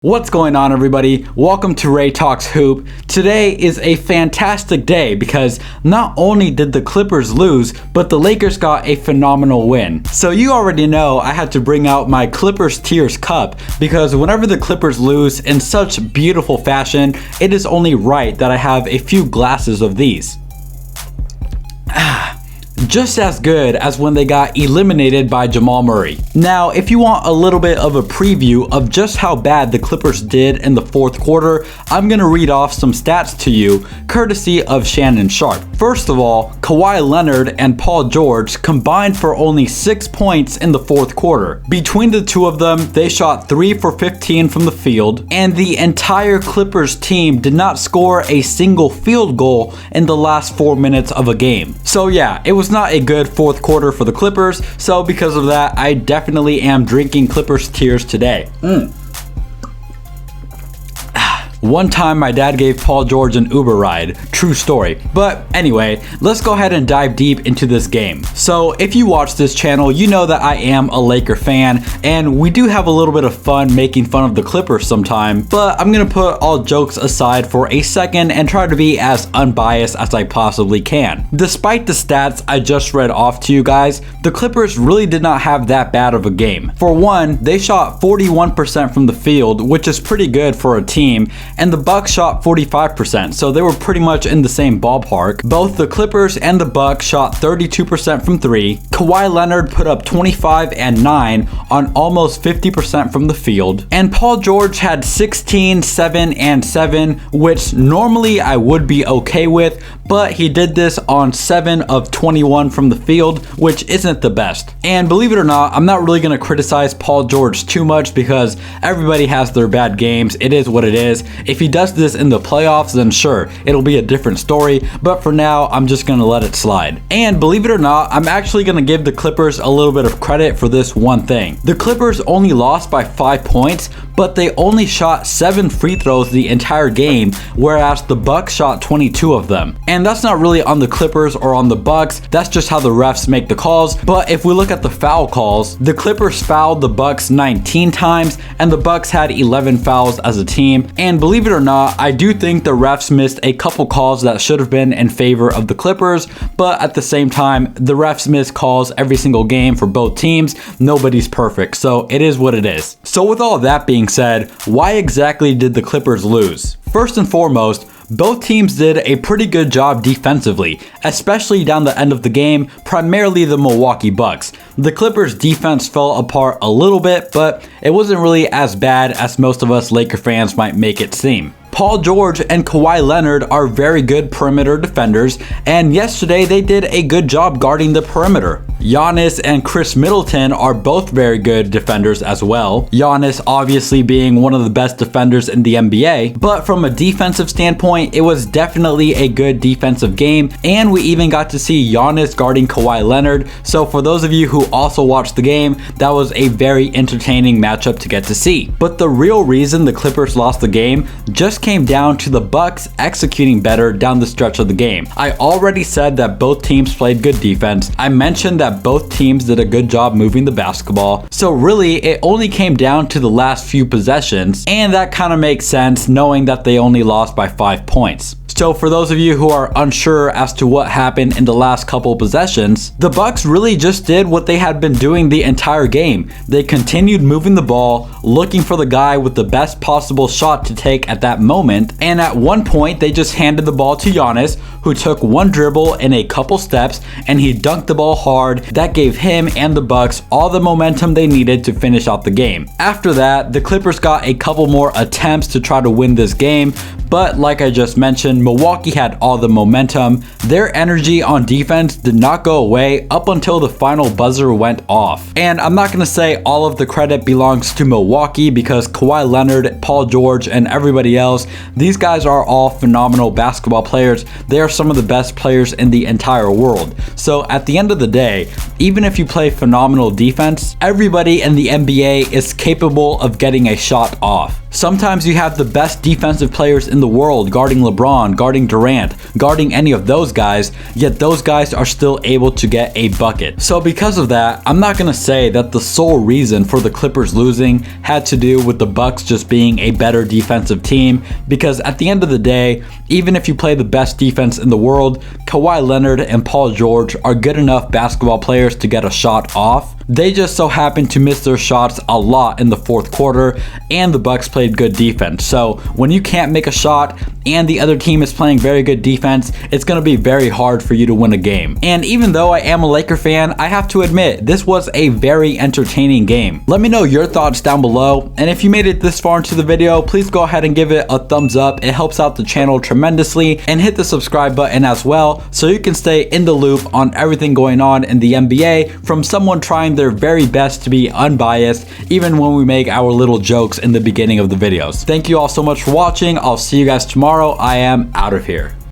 What's going on, everybody? Welcome to Ray Talks Hoop. Today is a fantastic day because not only did the Clippers lose, but the Lakers got a phenomenal win. So you already know I had to bring out my Clippers Tears Cup because whenever the Clippers lose in such beautiful fashion, it is only right that I have a few glasses of these. Just as good as when they got eliminated by Jamal Murray. Now, if you want a little bit of a preview of just how bad the Clippers did in the fourth quarter, I'm gonna read off some stats to you, courtesy of Shannon Sharp. First of all, Kawhi Leonard and Paul George combined for only 6 points in the fourth quarter. Between the two of them, they shot 3 for 15 from the field, and the entire Clippers team did not score a single field goal in the last 4 minutes of a game. So yeah, it was not a good fourth quarter for the Clippers, so because of that, I definitely am drinking Clippers Tears today. One time my dad gave Paul George an Uber ride. True story. But anyway, let's go ahead and dive deep into this game. So if you watch this channel, you know that I am a Laker fan, and we do have a little bit of fun making fun of the Clippers sometime, but I'm gonna put all jokes aside for a second and try to be as unbiased as I possibly can. Despite the stats I just read off to you guys, the Clippers really did not have that bad of a game. For one, they shot 41% from the field, which is pretty good for a team, and the Bucks shot 45%, so they were pretty much in the same ballpark. Both the Clippers and the Bucks shot 32% from 3. Kawhi Leonard put up 25 and 9 on almost 50% from the field. And Paul George had 16, 7 and 7, which normally I would be okay with, but he did this on 7 of 21 from the field, which isn't the best. And believe it or not, I'm not really gonna criticize Paul George too much because everybody has their bad games. It is what it is. If he does this in the playoffs, then sure, it'll be a different story, but for now, I'm just gonna let it slide. And believe it or not, I'm actually gonna give the Clippers a little bit of credit for this one thing. The Clippers only lost by 5 points, but they only shot 7 free throws the entire game, whereas the Bucks shot 22 of them. And that's not really on the Clippers or on the Bucks, that's just how the refs make the calls. But if we look at the foul calls, the Clippers fouled the Bucks 19 times, and the Bucks had 11 fouls as a team. And believe it or not, I do think the refs missed a couple calls that should have been in favor of the Clippers, but at the same time, the refs miss calls every single game for both teams. Nobody's perfect, so it is what it is. So with all that being said, why exactly did the Clippers lose? First and foremost, both teams did a pretty good job defensively, especially down the end of the game, primarily the Milwaukee Bucks. The Clippers' defense fell apart a little bit, but it wasn't really as bad as most of us Laker fans might make it seem. Paul George and Kawhi Leonard are very good perimeter defenders, and yesterday they did a good job guarding the perimeter. Giannis and Chris Middleton are both very good defenders as well. Giannis obviously being one of the best defenders in the NBA, but from a defensive standpoint, it was definitely a good defensive game, and we even got to see Giannis guarding Kawhi Leonard. So for those of you who also watched the game, that was a very entertaining matchup to get to see. But the real reason the Clippers lost the game just came down to the Bucks executing better down the stretch of the game. I already said that both teams played good defense. I mentioned that both teams did a good job moving the basketball. So really, it only came down to the last few possessions, and that kind of makes sense knowing that they only lost by 5 points. So for those of you who are unsure as to what happened in the last couple possessions, the Bucks really just did what they had been doing the entire game. They continued moving the ball, looking for the guy with the best possible shot to take at that moment, and at one point they just handed the ball to Giannis, who took one dribble and a couple steps, and he dunked the ball hard. That gave him and the Bucks all the momentum they needed to finish out the game. After that, the Clippers got a couple more attempts to try to win this game, but like I just mentioned, Milwaukee had all the momentum. Their energy on defense did not go away up until the final buzzer went off. And I'm not going to say all of the credit belongs to Milwaukee because Kawhi Leonard, Paul George, and everybody else, these guys are all phenomenal basketball players. They are some of the best players in the entire world. So at the end of the day, even if you play phenomenal defense, everybody in the NBA is capable of getting a shot off. Sometimes you have the best defensive players in the world guarding LeBron, guarding Durant, guarding any of those guys, yet those guys are still able to get a bucket. So because of that, I'm not gonna say that the sole reason for the Clippers losing had to do with the Bucks just being a better defensive team, because at the end of the day, even if you play the best defense in the world, Kawhi Leonard and Paul George are good enough basketball players to get a shot off. They just so happened to miss their shots a lot in the fourth quarter, and the Bucks played good defense. So when you can't make a shot and the other team is playing very good defense, it's going to be very hard for you to win a game. And even though I am a Laker fan, I have to admit this was a very entertaining game. Let me know your thoughts down below, and if you made it this far into the video, please go ahead and give it a thumbs up. It helps out the channel tremendously, and hit the subscribe button as well so you can stay in the loop on everything going on in the NBA from someone trying their very best to be unbiased, even when we make our little jokes in the beginning of the videos. Thank you all so much for watching. I'll see you guys tomorrow. I am out of here.